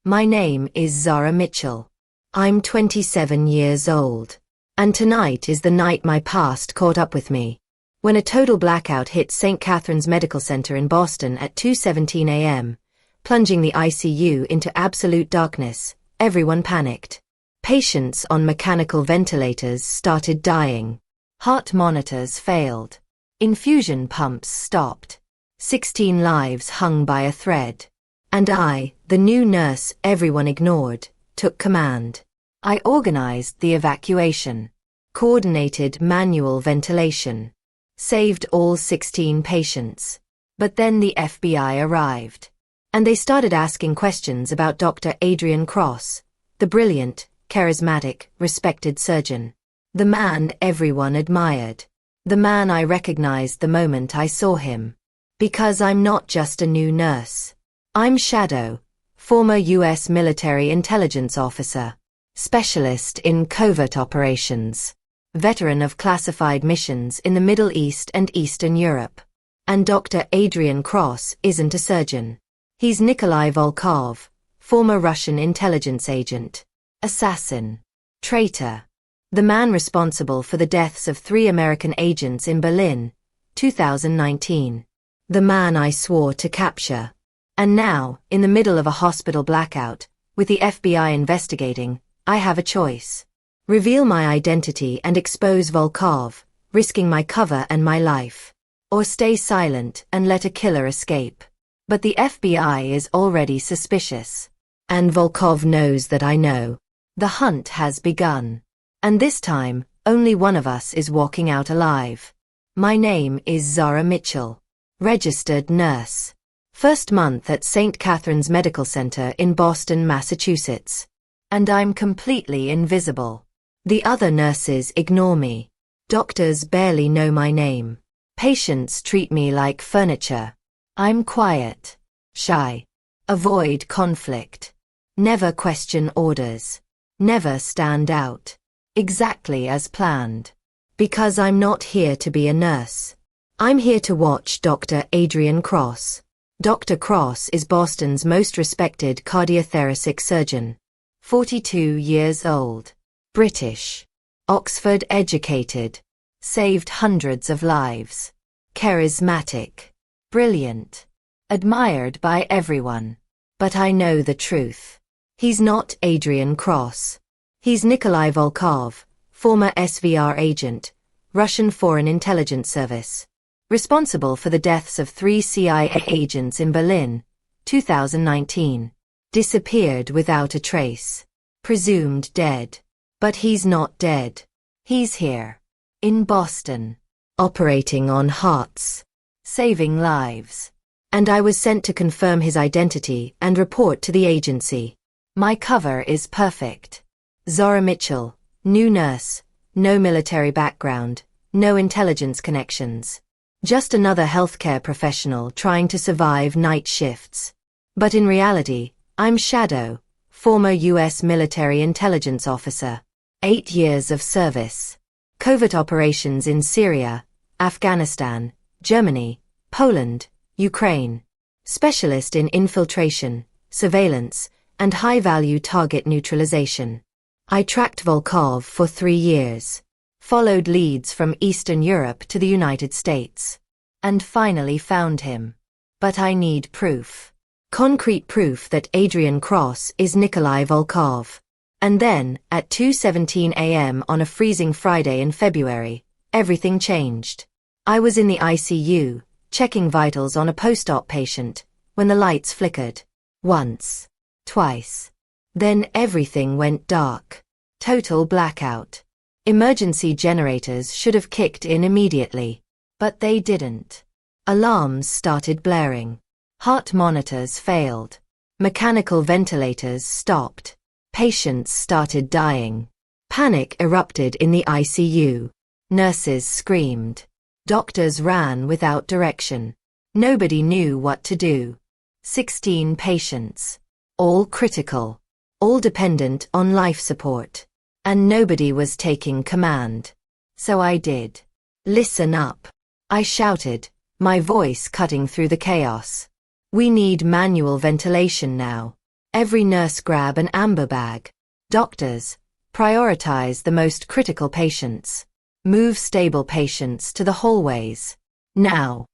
My name is Zara Mitchell. I'm 27 years old. And tonight is the night my past caught up with me. When a total blackout hit St. Catherine's Medical Center in Boston at 2:17 a.m., plunging the ICU into absolute darkness, everyone panicked. Patients on mechanical ventilators started dying. Heart monitors failed. Infusion pumps stopped. 16 lives hung by a thread. And I, the new nurse everyone ignored, took command. I organized the evacuation, coordinated manual ventilation, saved all 16 patients. But then the FBI arrived. And they started asking questions about Dr. Adrian Cross, the brilliant, charismatic, respected surgeon. The man everyone admired. The man I recognized the moment I saw him. Because I'm not just a new nurse. I'm Shadow, former U.S. military intelligence officer, specialist in covert operations, veteran of classified missions in the Middle East and Eastern Europe. And Dr. Adrian Cross isn't a surgeon. He's Nikolai Volkov, former Russian intelligence agent, assassin, traitor. The man responsible for the deaths of 3 American agents in Berlin, 2019. The man I swore to capture. And now, in the middle of a hospital blackout, with the FBI investigating, I have a choice. Reveal my identity and expose Volkov, risking my cover and my life. Or stay silent and let a killer escape. But the FBI is already suspicious. And Volkov knows that I know. The hunt has begun. And this time, only one of us is walking out alive. My name is Zara Mitchell. Registered nurse. First month at St. Catherine's Medical Center in Boston, Massachusetts. And I'm completely invisible. The other nurses ignore me. Doctors barely know my name. Patients treat me like furniture. I'm quiet, shy. Avoid conflict. Never question orders. Never stand out. Exactly as planned. Because I'm not here to be a nurse. I'm here to watch Dr. Adrian Cross. Dr. Cross is Boston's most respected cardiothoracic surgeon. 42 years old. British. Oxford educated. Saved hundreds of lives. Charismatic. Brilliant. Admired by everyone. But I know the truth. He's not Adrian Cross. He's Nikolai Volkov, former SVR agent, Russian Foreign Intelligence Service. Responsible for the deaths of 3 CIA agents in Berlin, 2019. Disappeared without a trace. Presumed dead. But he's not dead. He's here. In Boston. Operating on hearts. Saving lives. And I was sent to confirm his identity and report to the agency. My cover is perfect. Zara Mitchell, new nurse, no military background, no intelligence connections. Just another healthcare professional trying to survive night shifts. But in reality, I'm Shadow, former U.S. military intelligence officer. 8 years of service. Covert operations in Syria, Afghanistan, Germany, Poland, Ukraine. Specialist in infiltration, surveillance, and high-value target neutralization. I tracked Volkov for 3 years. Followed leads from Eastern Europe to the United States. And finally found him. But I need proof. Concrete proof that Adrian Cross is Nikolai Volkov. And then, at 2:17 a.m. on a freezing Friday in February, everything changed. I was in the ICU, checking vitals on a post-op patient, when the lights flickered. Once. Twice. Then everything went dark. Total blackout. Emergency generators should have kicked in immediately. But they didn't. Alarms started blaring. Heart monitors failed. Mechanical ventilators stopped. Patients started dying. Panic erupted in the ICU. Nurses screamed. Doctors ran without direction. Nobody knew what to do. 16 patients. All critical. All dependent on life support. And nobody was taking command. So I did. Listen up. I shouted, my voice cutting through the chaos. We need manual ventilation now. Every nurse grab an amber bag. Doctors, prioritize the most critical patients. Move stable patients to the hallways. Now.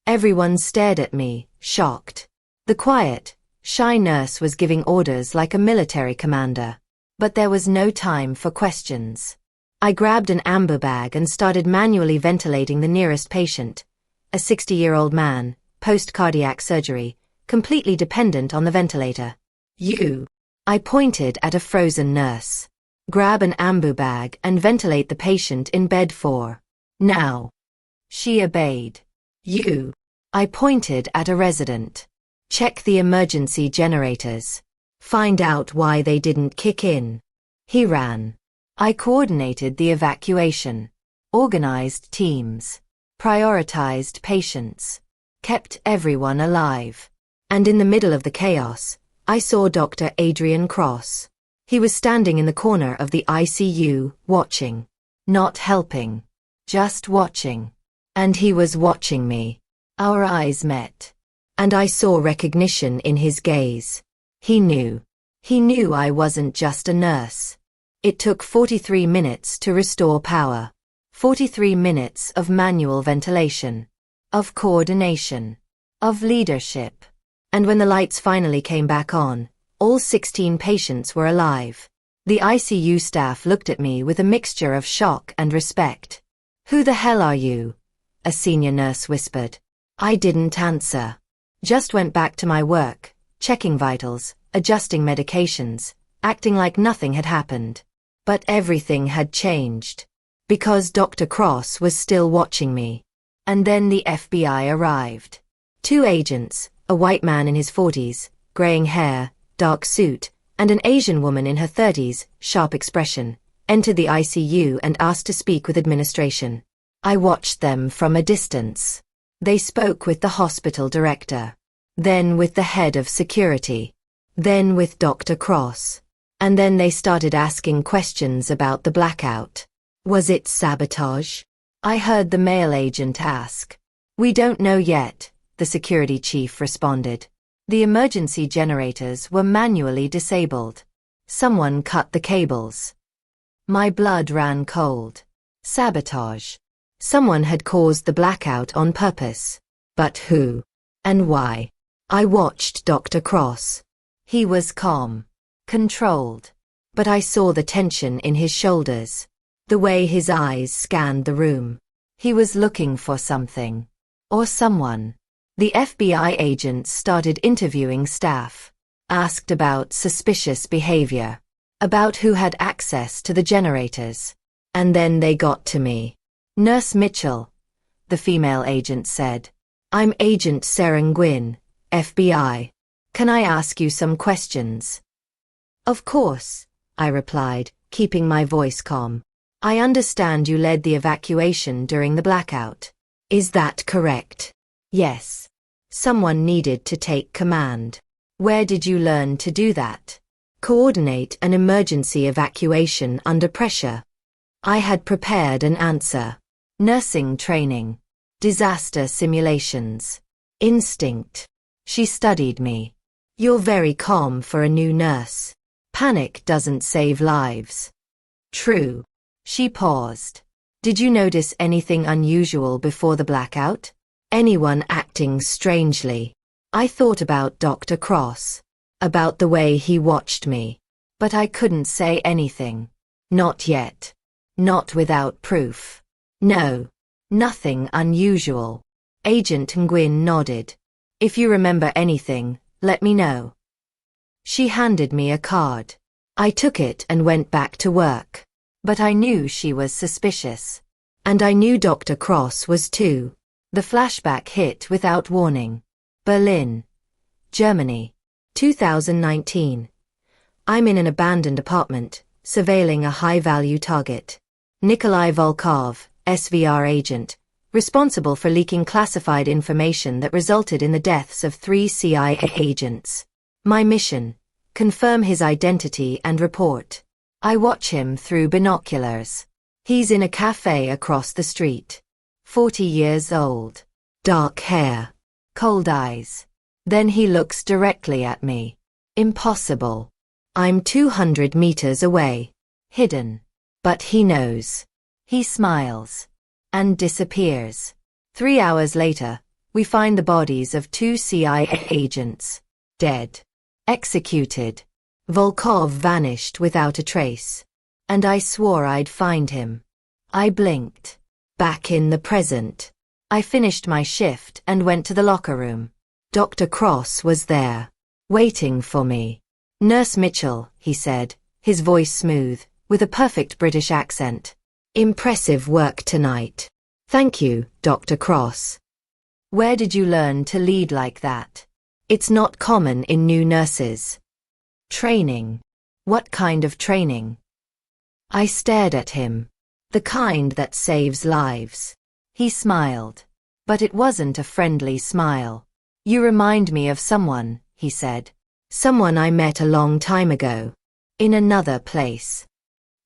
Everyone stared at me, shocked. The quiet, shy nurse was giving orders like a military commander. But there was no time for questions. I grabbed an amber bag and started manually ventilating the nearest patient, a 60-year-old man, post-cardiac surgery, completely dependent on the ventilator. You. I pointed at a frozen nurse. Grab an amber bag and ventilate the patient in bed 4. Now. She obeyed. You. I pointed at a resident. Check the emergency generators. Find out why they didn't kick in. He ran. I coordinated the evacuation. Organized teams. Prioritized patients. Kept everyone alive. And in the middle of the chaos, I saw Dr. Adrian Cross. He was standing in the corner of the ICU, watching. Not helping. Just watching. And he was watching me. Our eyes met. And I saw recognition in his gaze. He knew. He knew I wasn't just a nurse. It took 43 minutes to restore power. 43 minutes of manual ventilation. Of coordination. Of leadership. And when the lights finally came back on, all 16 patients were alive. The ICU staff looked at me with a mixture of shock and respect. "Who the hell are you?" a senior nurse whispered. I didn't answer. Just went back to my work, checking vitals, adjusting medications, acting like nothing had happened. But everything had changed. Because Dr. Cross was still watching me. And then the FBI arrived. 2 agents, a white man in his 40s, graying hair, dark suit, and an Asian woman in her 30s, sharp expression, entered the ICU and asked to speak with administration. I watched them from a distance. They spoke with the hospital director, then with the head of security, then with Dr. Cross. And then they started asking questions about the blackout. Was it sabotage? I heard the male agent ask. We don't know yet, the security chief responded. The emergency generators were manually disabled. Someone cut the cables. My blood ran cold. Sabotage. Someone had caused the blackout on purpose. But who? And why? I watched Dr. Cross. He was calm. Controlled. But I saw the tension in his shoulders. The way his eyes scanned the room. He was looking for something. Or someone. The FBI agents started interviewing staff. Asked about suspicious behavior. About who had access to the generators. And then they got to me. Nurse Mitchell, the female agent said. I'm Agent Serengwin, FBI. Can I ask you some questions? Of course, I replied, keeping my voice calm. I understand you led the evacuation during the blackout. Is that correct? Yes. Someone needed to take command. Where did you learn to do that? Coordinate an emergency evacuation under pressure. I had prepared an answer. Nursing training. Disaster simulations. Instinct. She studied me. You're very calm for a new nurse. Panic doesn't save lives. True. She paused. Did you notice anything unusual before the blackout? Anyone acting strangely? I thought about Dr. Cross. About the way he watched me. But I couldn't say anything. Not yet. Not without proof. No. Nothing unusual. Agent Nguyen nodded. If you remember anything, let me know. She handed me a card. I took it and went back to work. But I knew she was suspicious. And I knew Dr. Cross was too. The flashback hit without warning. Berlin, Germany, 2019. I'm in an abandoned apartment, surveilling a high-value target. Nikolai Volkov, SVR agent, responsible for leaking classified information that resulted in the deaths of 3 CIA agents. My mission: confirm his identity and report. I watch him through binoculars. He's in a cafe across the street. 40 years old. Dark hair. Cold eyes. Then he looks directly at me. Impossible. I'm 200 meters away. Hidden. But he knows. He smiles. And disappears. 3 hours later, we find the bodies of 2 CIA agents. Dead. Executed. Volkov vanished without a trace. And I swore I'd find him. I blinked. Back in the present. I finished my shift and went to the locker room. Dr. Cross was there. Waiting for me. Nurse Mitchell, he said, his voice smooth, with a perfect British accent. Impressive work tonight. Thank you, Dr. Cross. Where did you learn to lead like that? It's not common in new nurses. Training. What kind of training? I stared at him. The kind that saves lives. He smiled. But it wasn't a friendly smile. You remind me of someone, he said. Someone I met a long time ago. In another place.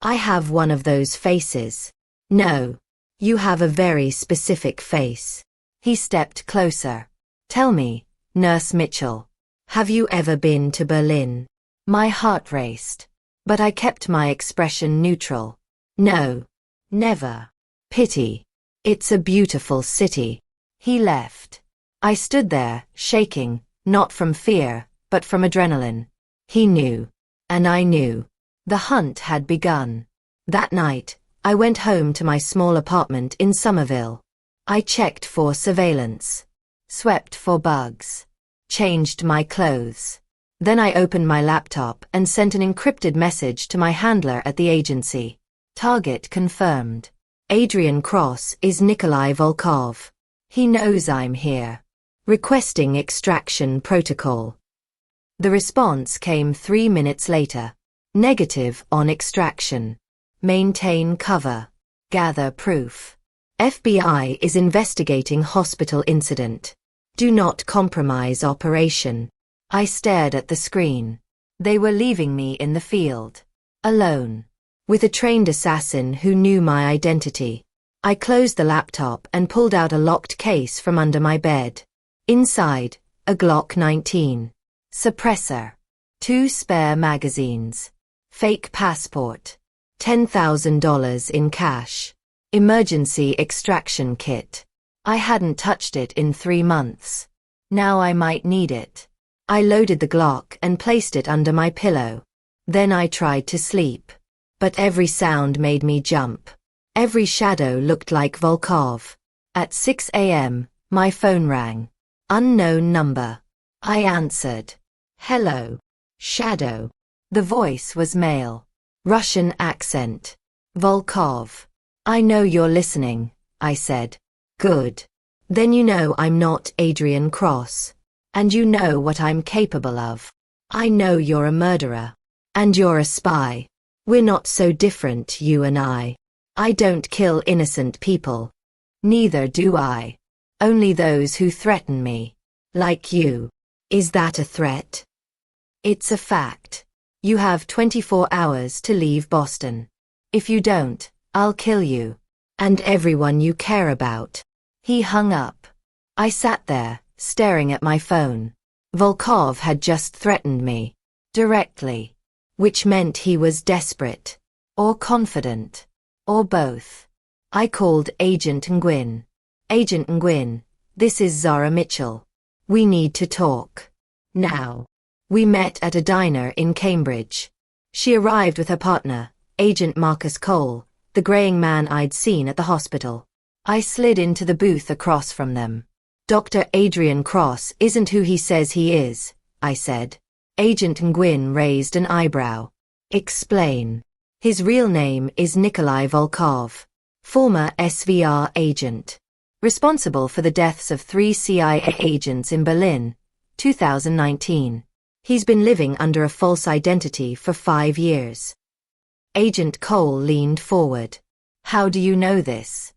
I have one of those faces. No. You have a very specific face. He stepped closer. Tell me, Nurse Mitchell. Have you ever been to Berlin? My heart raced. But I kept my expression neutral. No. Never. Pity. It's a beautiful city. He left. I stood there, shaking, not from fear, but from adrenaline. He knew. And I knew. The hunt had begun. That night, I went home to my small apartment in Somerville. I checked for surveillance. Swept for bugs. Changed my clothes. Then I opened my laptop and sent an encrypted message to my handler at the agency. Target confirmed. Adrian Cross is Nikolai Volkov. He knows I'm here. Requesting extraction protocol. The response came 3 minutes later. Negative on extraction. Maintain cover. Gather proof. FBI is investigating hospital incident. Do not compromise operation. I stared at the screen. They were leaving me in the field. Alone. With a trained assassin who knew my identity. I closed the laptop and pulled out a locked case from under my bed. Inside, a Glock 19. Suppressor. 2 spare magazines. Fake passport. $10,000 in cash. Emergency extraction kit. I hadn't touched it in 3 months. Now I might need it. I loaded the Glock and placed it under my pillow. Then I tried to sleep. But every sound made me jump. Every shadow looked like Volkov. At 6 a.m., my phone rang. Unknown number. I answered. Hello. Shadow. The voice was male. Russian accent. Volkov. I know you're listening, I said. Good. Then you know I'm not Adrian Cross. And you know what I'm capable of. I know you're a murderer. And you're a spy. We're not so different, you and I. I don't kill innocent people. Neither do I. Only those who threaten me. Like you. Is that a threat? It's a fact. You have 24 hours to leave Boston. If you don't, I'll kill you. And everyone you care about. He hung up. I sat there, staring at my phone. Volkov had just threatened me. Directly. Which meant he was desperate. Or confident. Or both. I called Agent Nguyen. Agent Nguyen, this is Zara Mitchell. We need to talk. Now. We met at a diner in Cambridge. She arrived with her partner, Agent Marcus Cole, the graying man I'd seen at the hospital. I slid into the booth across from them. Dr. Adrian Cross isn't who he says he is, I said. Agent Nguyen raised an eyebrow. Explain. His real name is Nikolai Volkov, former SVR agent. Responsible for the deaths of 3 CIA agents in Berlin, 2019. He's been living under a false identity for 5 years. Agent Cole leaned forward. How do you know this?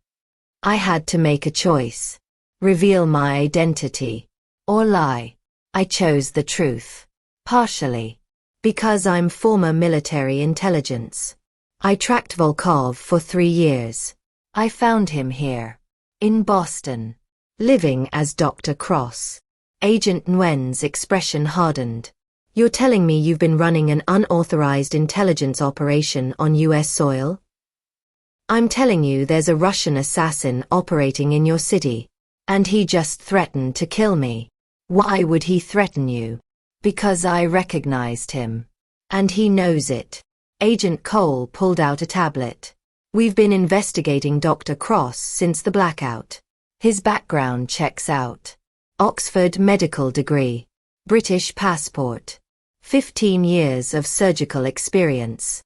I had to make a choice. Reveal my identity. Or lie. I chose the truth. Partially. Because I'm former military intelligence. I tracked Volkov for 3 years. I found him here. In Boston. Living as Dr. Cross. Agent Nguyen's expression hardened. You're telling me you've been running an unauthorized intelligence operation on US soil? I'm telling you there's a Russian assassin operating in your city, and he just threatened to kill me. Why would he threaten you? Because I recognized him. And he knows it. Agent Cole pulled out a tablet. We've been investigating Dr. Cross since the blackout. His background checks out. Oxford medical degree. British passport. 15 years of surgical experience.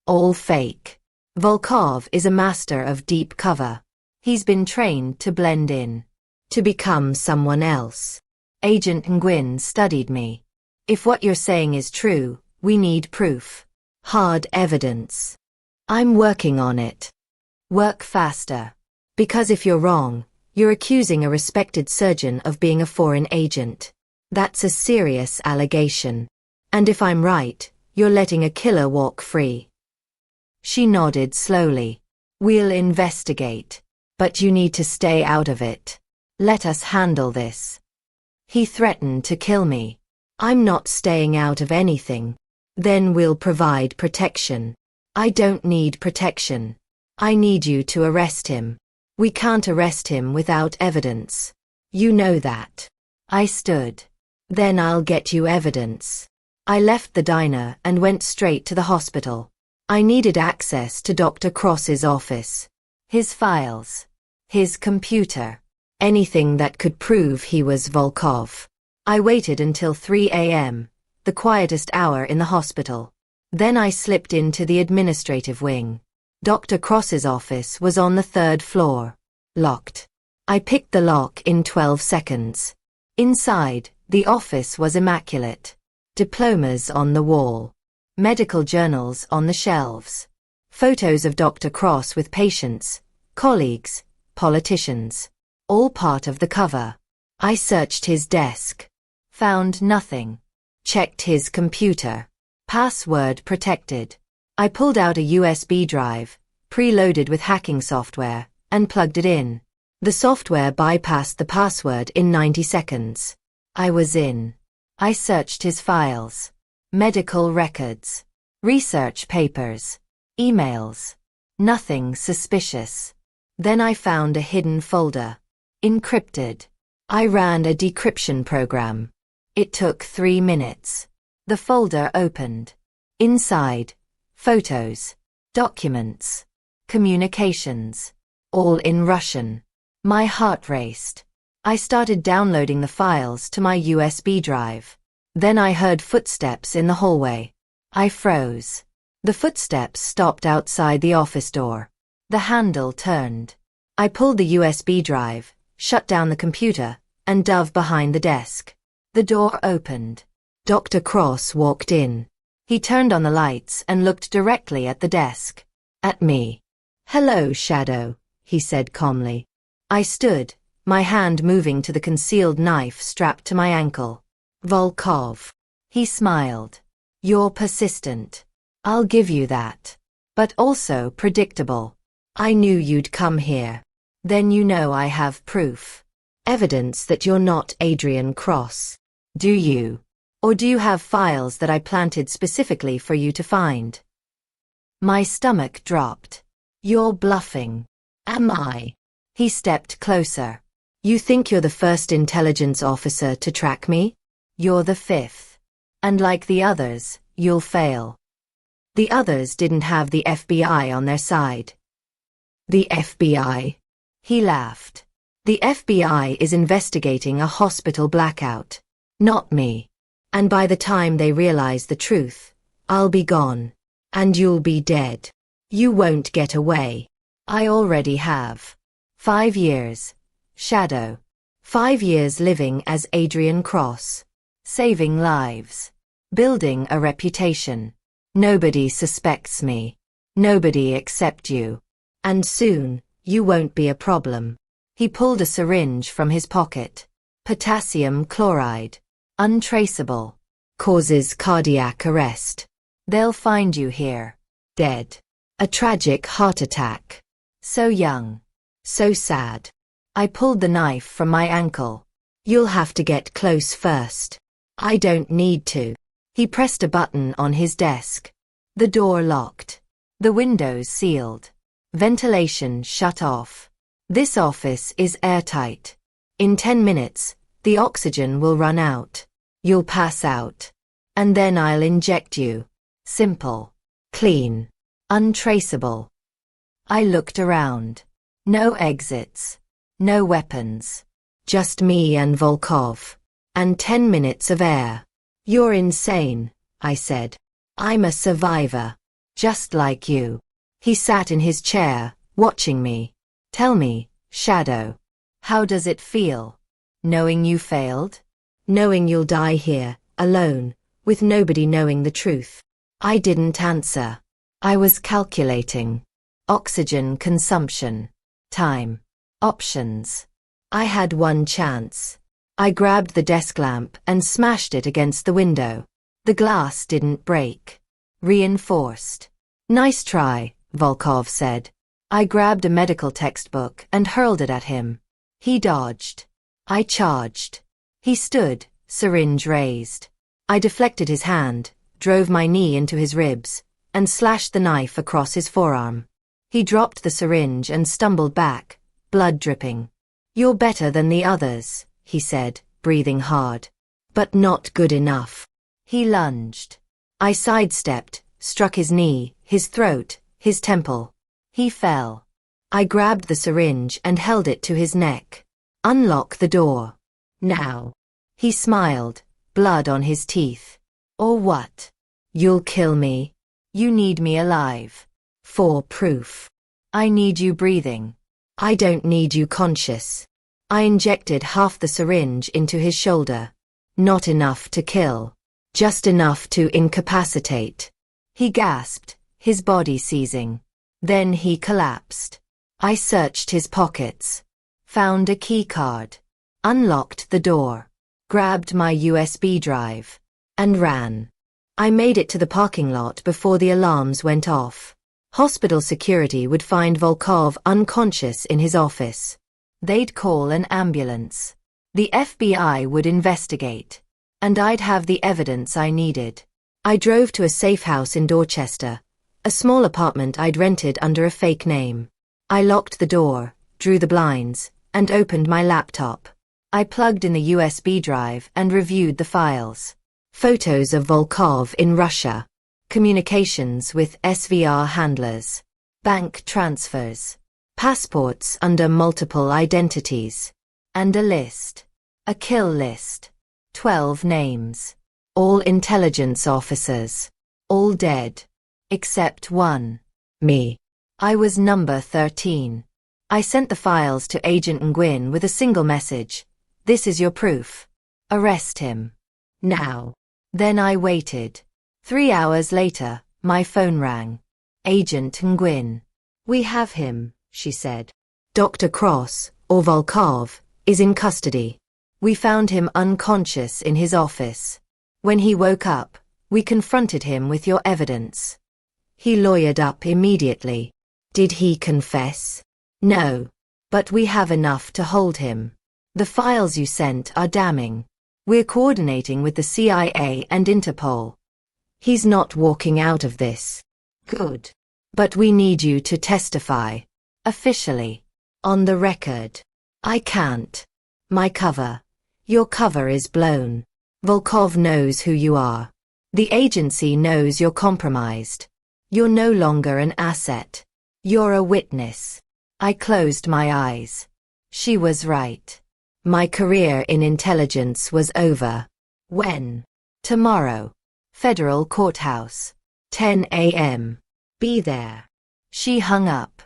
All fake. Volkov is a master of deep cover. He's been trained to blend in. To become someone else. Agent Nguyen studied me. If what you're saying is true, we need proof. Hard evidence. I'm working on it. Work faster. Because if you're wrong, you're accusing a respected surgeon of being a foreign agent. That's a serious allegation. And if I'm right, you're letting a killer walk free. She nodded slowly. We'll investigate. But you need to stay out of it. Let us handle this. He threatened to kill me. I'm not staying out of anything. Then we'll provide protection. I don't need protection. I need you to arrest him. We can't arrest him without evidence. You know that. I stood. Then I'll get you evidence. I left the diner and went straight to the hospital. I needed access to Dr. Cross's office. His files. His computer. Anything that could prove he was Volkov. I waited until 3 a.m., the quietest hour in the hospital. Then I slipped into the administrative wing. Dr. Cross's office was on the 3rd floor. Locked. I picked the lock in 12 seconds. Inside, the office was immaculate. Diplomas on the wall. Medical journals on the shelves. Photos of Dr. Cross with patients, colleagues, politicians. All part of the cover. I searched his desk. Found nothing. Checked his computer. Password protected. I pulled out a USB drive, preloaded with hacking software, and plugged it in. The software bypassed the password in 90 seconds. I was in. I searched his files. Medical records. Research papers. Emails. Nothing suspicious. Then I found a hidden folder. Encrypted. I ran a decryption program. It took 3 minutes. The folder opened. Inside, photos, documents, communications, all in Russian. My heart raced. I started downloading the files to my USB drive. Then I heard footsteps in the hallway. I froze. The footsteps stopped outside the office door. The handle turned. I pulled the USB drive, shut down the computer, and dove behind the desk. The door opened. Dr. Cross walked in. He turned on the lights and looked directly at the desk. At me. "Hello, Shadow," he said calmly. I stood, my hand moving to the concealed knife strapped to my ankle. "Volkov." He smiled. "You're persistent. I'll give you that. But also predictable. I knew you'd come here. Then you know I have proof. Evidence that you're not Adrian Cross. Do you? Or do you have files that I planted specifically for you to find?" My stomach dropped. "You're bluffing." "Am I?" He stepped closer. "You think you're the first intelligence officer to track me? You're the 5th. And like the others, you'll fail." The others didn't have the FBI on their side. "The FBI?" He laughed. "The FBI is investigating a hospital blackout. Not me. And by the time they realize the truth, I'll be gone. And you'll be dead. You won't get away. I already have. 5 years. Shadow. 5 years living as Adrian Cross. Saving lives. Building a reputation. Nobody suspects me. Nobody except you. And soon, you won't be a problem." He pulled a syringe from his pocket. "Potassium chloride. Untraceable. Causes cardiac arrest. They'll find you here. Dead. A tragic heart attack. So young. So sad." I pulled the knife from my ankle. "You'll have to get close first." "I don't need to." He pressed a button on his desk. The door locked. The windows sealed. Ventilation shut off. This office is airtight. In 10 minutes, the oxygen will run out. You'll pass out. And then I'll inject you. Simple. Clean. Untraceable. I looked around. No exits. No weapons. Just me and Volkov. And 10 minutes of air. You're insane, I said. I'm a survivor. Just like you. He sat in his chair, watching me. Tell me, Shadow. How does it feel? Knowing you failed? Knowing you'll die here, alone, with nobody knowing the truth. I didn't answer. I was calculating. Oxygen consumption. Time. Options. I had one chance. I grabbed the desk lamp and smashed it against the window. The glass didn't break. Reinforced. Nice try, Volkov said. I grabbed a medical textbook and hurled it at him. He dodged. I charged. He stood, syringe raised. I deflected his hand, drove my knee into his ribs, and slashed the knife across his forearm. He dropped the syringe and stumbled back, blood dripping. You're better than the others, he said, breathing hard. But not good enough. He lunged. I sidestepped, struck his knee, his throat, his temple. He fell. I grabbed the syringe and held it to his neck. Unlock the door. Now. He smiled, blood on his teeth. Or what? You'll kill me. You need me alive. For proof. I need you breathing. I don't need you conscious. I injected half the syringe into his shoulder. Not enough to kill. Just enough to incapacitate. He gasped, his body seizing. Then he collapsed. I searched his pockets. Found a key card. Unlocked the door. Grabbed my USB drive. And ran. I made it to the parking lot before the alarms went off. Hospital security would find Volkov unconscious in his office. They'd call an ambulance. The FBI would investigate. And I'd have the evidence I needed. I drove to a safe house in Dorchester, a small apartment I'd rented under a fake name. I locked the door, drew the blinds, and opened my laptop. I plugged in the USB drive and reviewed the files. Photos of Volkov in Russia. Communications with SVR handlers. Bank transfers. Passports under multiple identities. And a list. A kill list. 12 names. All intelligence officers. All dead. Except one. Me. I was number 13. I sent the files to Agent Nguyen with a single message. This is your proof. Arrest him. Now. Then I waited. 3 hours later, my phone rang. Agent Nguyen. We have him, she said. Dr. Cross, or Volkov, is in custody. We found him unconscious in his office. When he woke up, we confronted him with your evidence. He lawyered up immediately. Did he confess? No. But we have enough to hold him. The files you sent are damning. We're coordinating with the CIA and Interpol. He's not walking out of this. Good. But we need you to testify. Officially. On the record. I can't. My cover. Your cover is blown. Volkov knows who you are. The agency knows you're compromised. You're no longer an asset. You're a witness. I closed my eyes. She was right. My career in intelligence was over. When? Tomorrow. Federal Courthouse. 10 a.m. Be there. She hung up.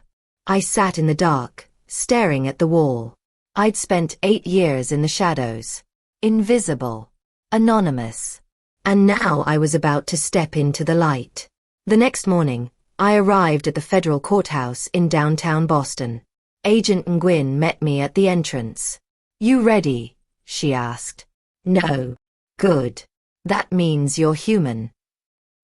I sat in the dark, staring at the wall. I'd spent 8 years in the shadows. Invisible. Anonymous. And now I was about to step into the light. The next morning, I arrived at the federal courthouse in downtown Boston. Agent Nguyen met me at the entrance. You ready? She asked. No. Good. That means you're human.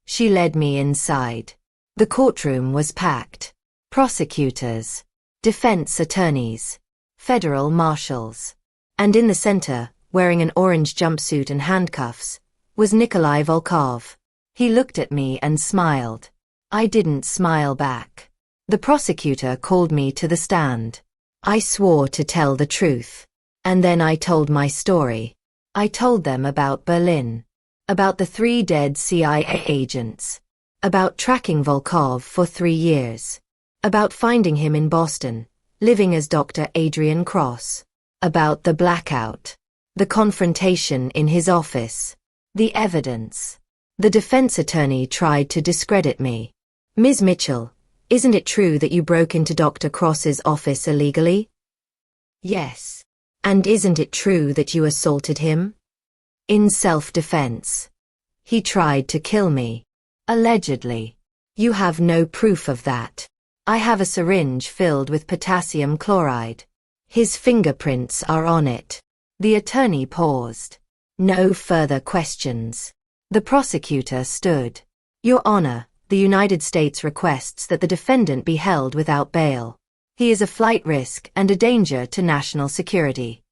She led me inside. The courtroom was packed. Prosecutors. Defense attorneys. Federal marshals. And in the center, wearing an orange jumpsuit and handcuffs, was Nikolai Volkov. He looked at me and smiled. I didn't smile back. The prosecutor called me to the stand. I swore to tell the truth. And then I told my story. I told them about Berlin. About the 3 dead CIA agents. About tracking Volkov for 3 years. About finding him in Boston, living as Dr. Adrian Cross. About the blackout. The confrontation in his office. The evidence. The defense attorney tried to discredit me. Ms. Mitchell, isn't it true that you broke into Dr. Cross's office illegally? Yes. And isn't it true that you assaulted him? In self-defense. He tried to kill me. Allegedly. You have no proof of that. I have a syringe filled with potassium chloride. His fingerprints are on it. The attorney paused. No further questions. The prosecutor stood. Your Honor, the United States requests that the defendant be held without bail. He is a flight risk and a danger to national security.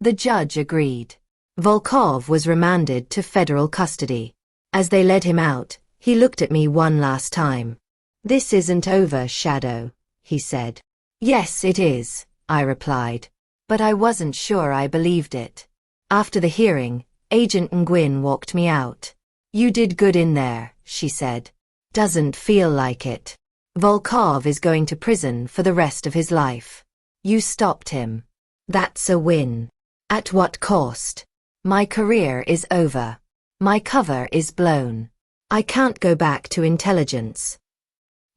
The judge agreed. Volkov was remanded to federal custody. As they led him out, he looked at me one last time. This isn't over, Shadow, he said. Yes, it is, I replied. But I wasn't sure I believed it. After the hearing, Agent Nguyen walked me out. You did good in there, she said. Doesn't feel like it. Volkov is going to prison for the rest of his life. You stopped him. That's a win. At what cost? My career is over. My cover is blown. I can't go back to intelligence.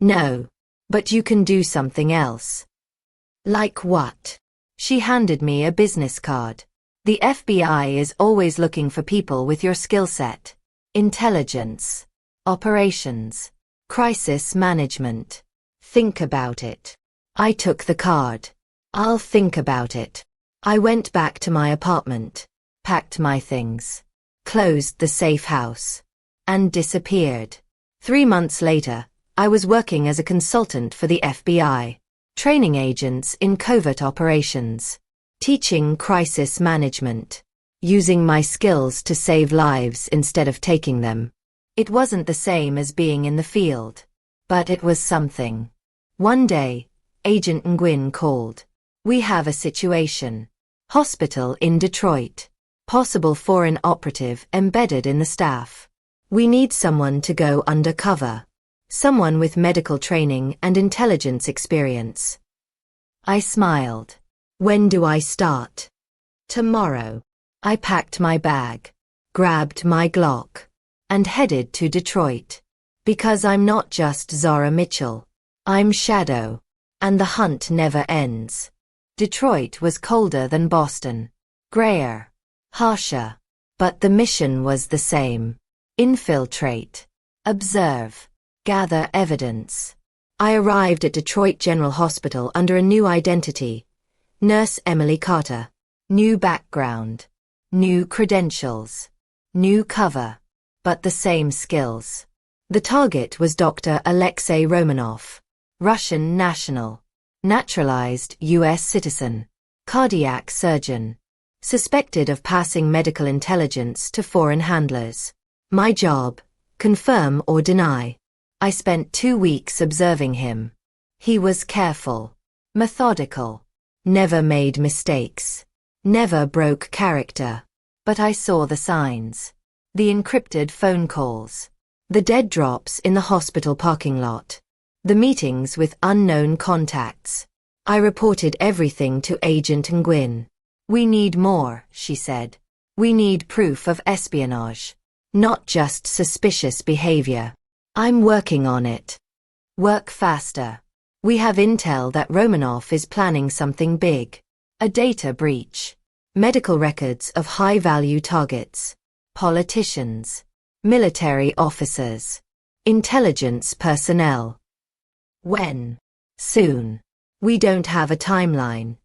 No. But you can do something else. Like what? She handed me a business card. The FBI is always looking for people with your skill set. Intelligence. Operations. Crisis management. Think about it. I took the card. I'll think about it. I went back to my apartment, packed my things, closed the safe house, and disappeared. 3 months later, I was working as a consultant for the FBI, training agents in covert operations, teaching crisis management, using my skills to save lives instead of taking them. It wasn't the same as being in the field, but it was something. One day, Agent Nguyen called. We have a situation. Hospital in Detroit. Possible foreign operative embedded in the staff. We need someone to go undercover. Someone with medical training and intelligence experience. I smiled. When do I start? Tomorrow. I packed my bag, grabbed my Glock, and headed to Detroit. Because I'm not just Zara Mitchell. I'm Shadow. And the hunt never ends. Detroit was colder than Boston. Grayer. Harsher. But the mission was the same. Infiltrate. Observe. Gather evidence. I arrived at Detroit General Hospital under a new identity. Nurse Emily Carter. New background. New credentials. New cover. But the same skills. The target was Dr. Alexei Romanov. Russian national. Naturalized U.S. citizen. Cardiac surgeon. Suspected of passing medical intelligence to foreign handlers. My job, confirm or deny. I spent 2 weeks observing him. He was careful. Methodical. Never made mistakes. Never broke character. But I saw the signs. The encrypted phone calls. The dead drops in the hospital parking lot. The meetings with unknown contacts. I reported everything to Agent Nguyen. We need more, she said. We need proof of espionage. Not just suspicious behavior. I'm working on it. Work faster. We have intel that Romanov is planning something big. A data breach. Medical records of high-value targets. Politicians. Military officers. Intelligence personnel. When? Soon. We don't have a timeline.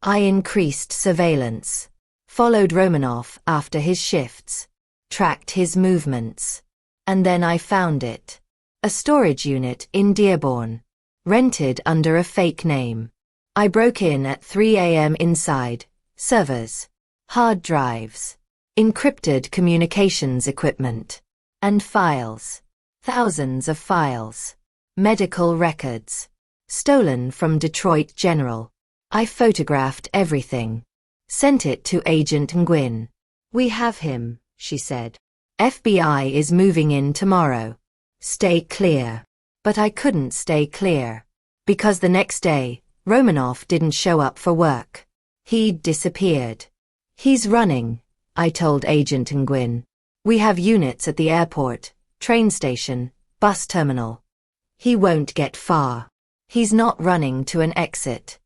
I increased surveillance. Followed Romanov after his shifts. Tracked his movements. And then I found it. A storage unit in Dearborn. Rented under a fake name. I broke in at 3 a.m. inside. Servers. Hard drives. encrypted communications equipment, and files. Thousands of files. Medical records. Stolen from Detroit General. I photographed everything. Sent it to Agent Nguyen. We have him, she said. FBI is moving in tomorrow. Stay clear. But I couldn't stay clear. Because the next day, Romanoff didn't show up for work. He'd disappeared. He's running, I told Agent Nguyen. We have units at the airport, train station, bus terminal. He won't get far. He's not running to an exit.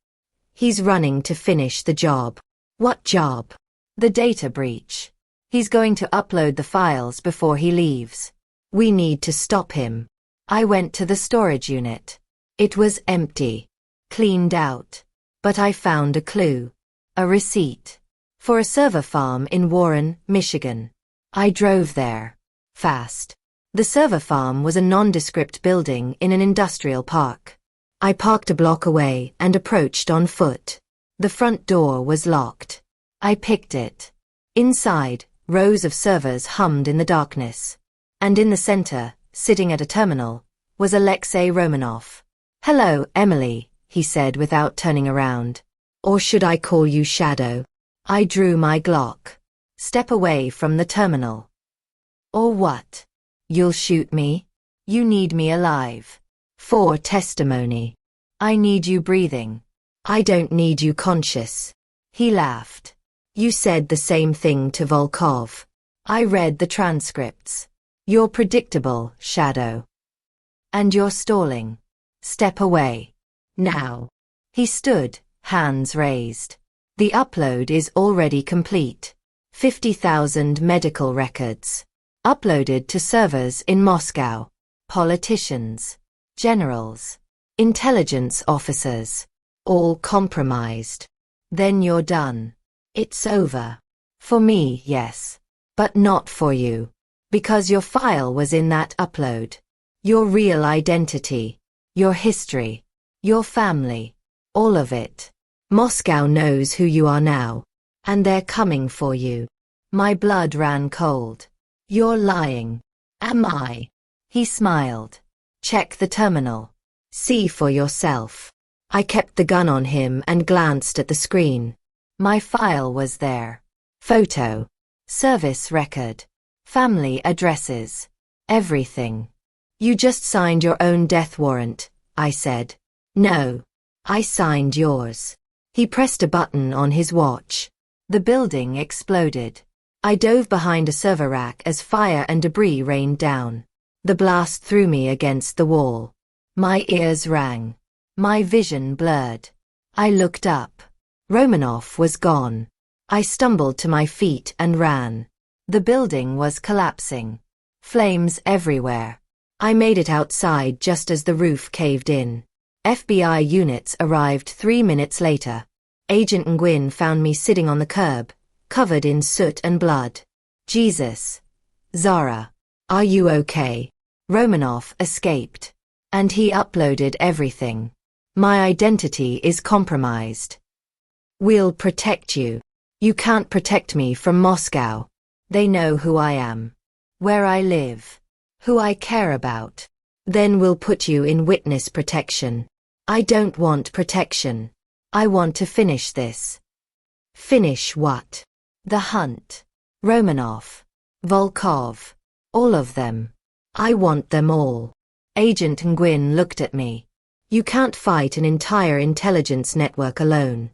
He's running to finish the job. What job? The data breach. He's going to upload the files before he leaves. We need to stop him. I went to the storage unit. It was empty. Cleaned out. But I found a clue. A receipt. For a server farm in Warren, Michigan. I drove there. Fast. The server farm was a nondescript building in an industrial park. I parked a block away and approached on foot. The front door was locked. I picked it. Inside, rows of servers hummed in the darkness. And in the center, sitting at a terminal, was Alexei Romanoff. "Hello, Emily," he said without turning around. "Or should I call you Shadow?" I drew my Glock. "Step away from the terminal." "Or what? You'll shoot me? You need me alive. For testimony. I need you breathing. I don't need you conscious." He laughed. "You said the same thing to Volkov. I read the transcripts. You're predictable, Shadow. And you're stalling. Step away. Now." He stood, hands raised. "The upload is already complete. 50,000 medical records. Uploaded to servers in Moscow. Politicians. Generals. Intelligence officers. All compromised. Then you're done. It's over. For me, yes. But not for you. Because your file was in that upload. Your real identity. Your history. Your family. All of it. Moscow knows who you are now. And they're coming for you." My blood ran cold. "You're lying." "Am I?" He smiled. "Check the terminal. See for yourself." I kept the gun on him and glanced at the screen. My file was there. Photo. Service record. Family addresses. Everything. "You just signed your own death warrant," I said. "No. I signed yours." He pressed a button on his watch. The building exploded. I dove behind a server rack as fire and debris rained down. The blast threw me against the wall. My ears rang. My vision blurred. I looked up. Romanoff was gone. I stumbled to my feet and ran. The building was collapsing. Flames everywhere. I made it outside just as the roof caved in. FBI units arrived 3 minutes later. Agent Nguyen found me sitting on the curb, covered in soot and blood. "Jesus. Zara. Are you okay?" Romanoff escaped. And he uploaded everything. My identity is compromised. "We'll protect you. You can't protect me from Moscow. They know who I am. Where I live. Who I care about. Then we'll put you in witness protection." I don't want protection. I want to finish this. Finish what? The hunt. Romanoff. Volkov. All of them. I want them all. Agent Nguyen looked at me. "You can't fight an entire intelligence network alone.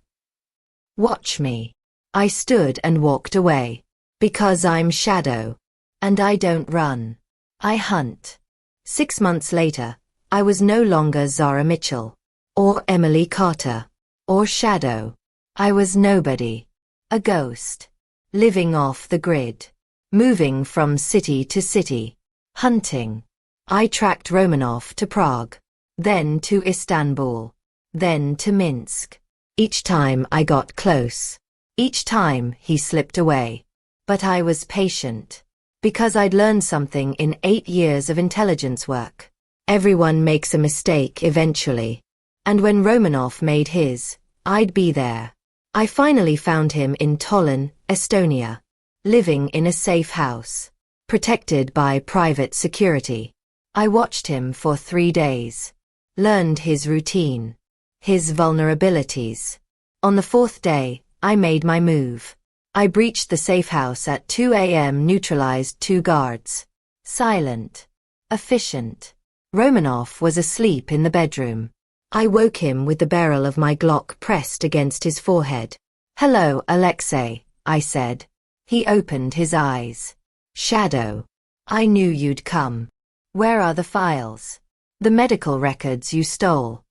Watch me." I stood and walked away. Because I'm Shadow. And I don't run. I hunt. 6 months later, I was no longer Zara Mitchell. Or Emily Carter. Or Shadow. I was nobody. A ghost. Living off the grid. Moving from city to city. Hunting. I tracked Romanoff to Prague. Then to Istanbul. Then to Minsk. Each time I got close. Each time he slipped away. But I was patient. Because I'd learned something in 8 years of intelligence work. Everyone makes a mistake eventually. And when Romanoff made his, I'd be there. I finally found him in Tallinn, Estonia. living in a safe house, protected by private security. I watched him for 3 days, learned his routine, his vulnerabilities. On the 4th day, I made my move. I breached the safe house at 2 a.m., neutralized 2 guards. Silent. Efficient. Romanov was asleep in the bedroom. I woke him with the barrel of my Glock pressed against his forehead. "Hello, Alexei," I said. He opened his eyes. "Shadow. I knew you'd come. Where are the files? The medical records you stole?"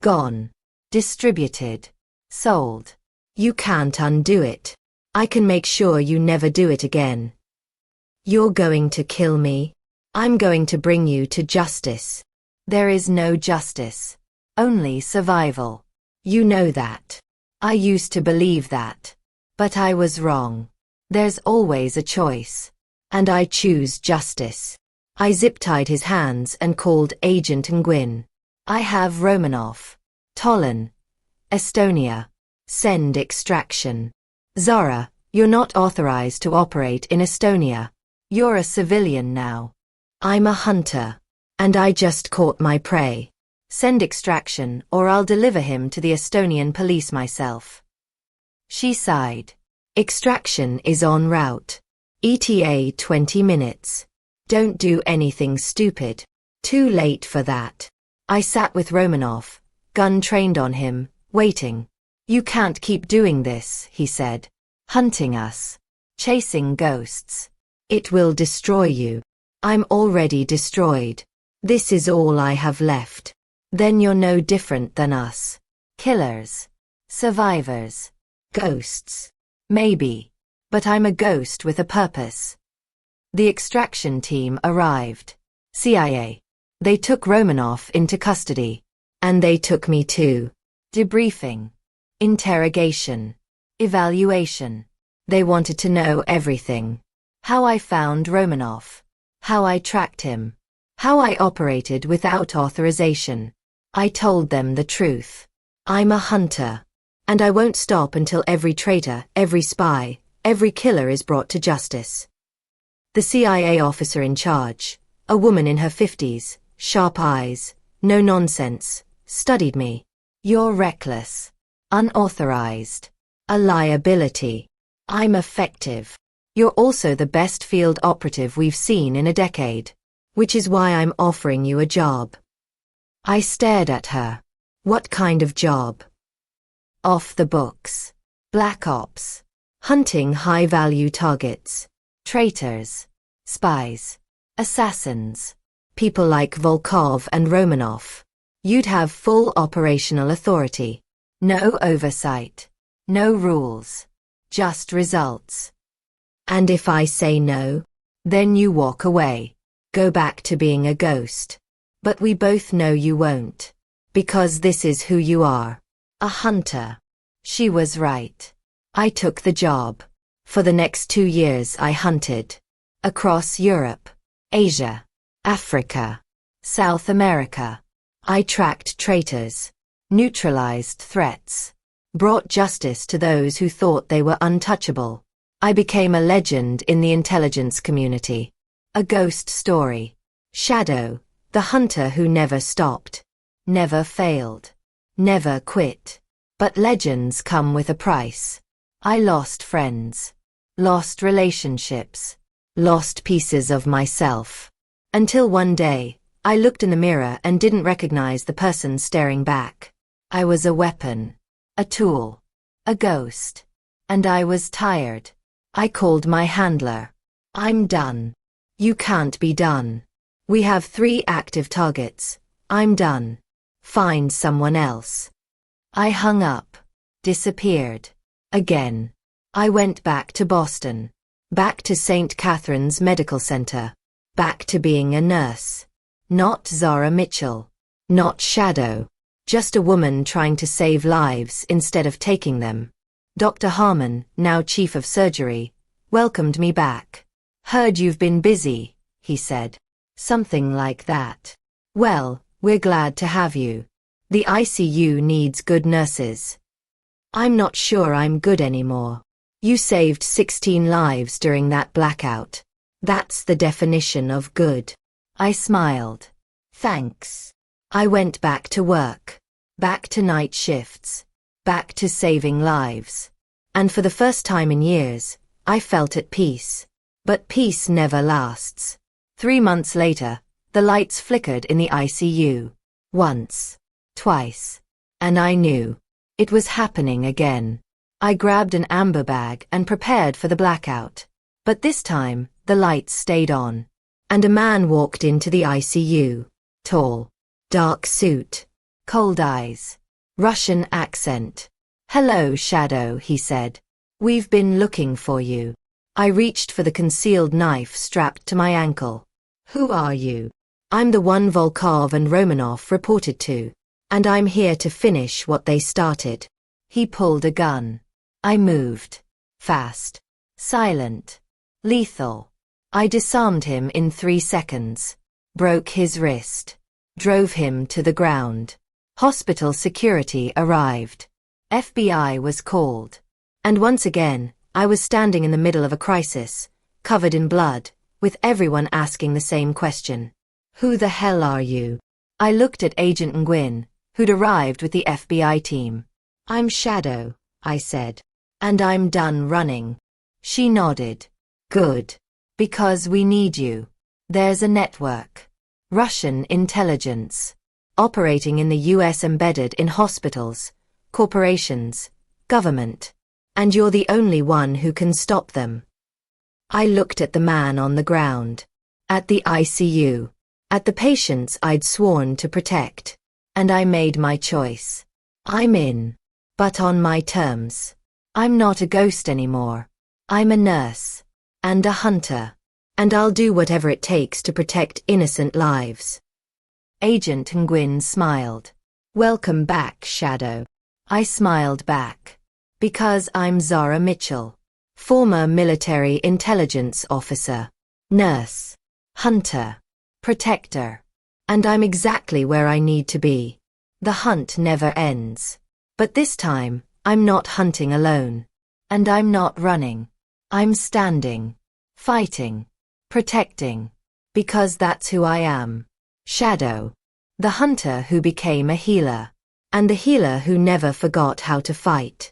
"Gone. Distributed. Sold. You can't undo it. I can make sure you never do it again." "You're going to kill me? I'm going to bring you to justice." "There is no justice. Only survival. You know that. I used to believe that. But I was wrong. There's always a choice. And I choose justice." I zip-tied his hands and called Agent Nguyen. "I have Romanov. Tallinn. Estonia. Send extraction." "Zara, you're not authorized to operate in Estonia. You're a civilian now. I'm a hunter. And I just caught my prey. Send extraction or I'll deliver him to the Estonian police myself." She sighed. "Extraction is en route. ETA 20 minutes. Don't do anything stupid. Too late for that." I sat with Romanov, gun trained on him, waiting. "You can't keep doing this," he said. "Hunting us. Chasing ghosts. It will destroy you." "I'm already destroyed. This is all I have left." "Then you're no different than us. Killers. Survivors. Ghosts." "Maybe. But I'm a ghost with a purpose." The extraction team arrived. CIA. They took Romanov into custody. And they took me too. Debriefing. Interrogation. Evaluation. They wanted to know everything. How I found Romanov. How I tracked him. How I operated without authorization. I told them the truth. I'm a hunter. And I won't stop until every traitor, every spy, every killer is brought to justice. The CIA officer in charge, a woman in her 50s, sharp eyes, no nonsense, studied me. "You're reckless. Unauthorized. A liability. I'm effective. You're also the best field operative we've seen in a decade. Which is why I'm offering you a job." I stared at her. "What kind of job?" "Off the books. Black ops. Hunting high-value targets. Traitors. Spies. Assassins. People like Volkov and Romanov. You'd have full operational authority. No oversight. No rules. Just results. And if I say no, then you walk away. Go back to being a ghost. But we both know you won't. Because this is who you are. A hunter." She was right. I took the job. For the next 2 years I hunted. Across Europe, Asia, Africa, South America. I tracked traitors. Neutralized threats. Brought justice to those who thought they were untouchable. I became a legend in the intelligence community. A ghost story. Shadow, the hunter who never stopped. Never failed. Never quit. But legends come with a price. I lost friends. Lost relationships. Lost pieces of myself. Until one day, I looked in the mirror and didn't recognize the person staring back. I was a weapon. A tool. A ghost. And I was tired. I called my handler. "I'm done." "You can't be done. We have 3 active targets. I'm done. Find someone else." I hung up. Disappeared. Again. I went back to Boston. Back to St. Catherine's Medical Center. Back to being a nurse. Not Zara Mitchell. Not Shadow. Just a woman trying to save lives instead of taking them. Dr. Harmon, now chief of surgery, welcomed me back. "Heard you've been busy," he said. Something like that. "Well, we're glad to have you. The ICU needs good nurses." "I'm not sure I'm good anymore." You saved 16 lives during that blackout. That's the definition of good. I smiled. Thanks. I went back to work. Back to night shifts. Back to saving lives. And for the first time in years, I felt at peace. But peace never lasts. 3 months later, the lights flickered in the ICU. Once. Twice. And I knew. It was happening again. I grabbed an amber bag and prepared for the blackout. But this time, the lights stayed on. And a man walked into the ICU. Tall. Dark suit. Cold eyes. Russian accent. "Hello, Shadow," he said. "We've been looking for you." I reached for the concealed knife strapped to my ankle. "Who are you?" "I'm the one Volkov and Romanov reported to. And I'm here to finish what they started." He pulled a gun. I moved. Fast. Silent. Lethal. I disarmed him in 3 seconds. Broke his wrist. Drove him to the ground. Hospital security arrived. FBI was called. And once again, I was standing in the middle of a crisis, covered in blood, with everyone asking the same question. "Who the hell are you?" I looked at Agent Nguyen, who'd arrived with the FBI team. "I'm Shadow," I said. "And I'm done running." She nodded. "Good. Because we need you. There's a network. Russian intelligence. Operating in the US embedded in hospitals, corporations, government. And you're the only one who can stop them." I looked at the man on the ground. At the ICU. At the patients I'd sworn to protect. And I made my choice. I'm in. But on my terms. I'm not a ghost anymore. I'm a nurse. And a hunter. And I'll do whatever it takes to protect innocent lives. Agent Nguyen smiled. "Welcome back, Shadow." I smiled back. Because I'm Zara Mitchell. Former military intelligence officer. Nurse. Hunter. Protector. And I'm exactly where I need to be. The hunt never ends. But this time, I'm not hunting alone. And I'm not running. I'm standing. Fighting. Protecting. Because that's who I am. Shadow. The hunter who became a healer. And the healer who never forgot how to fight.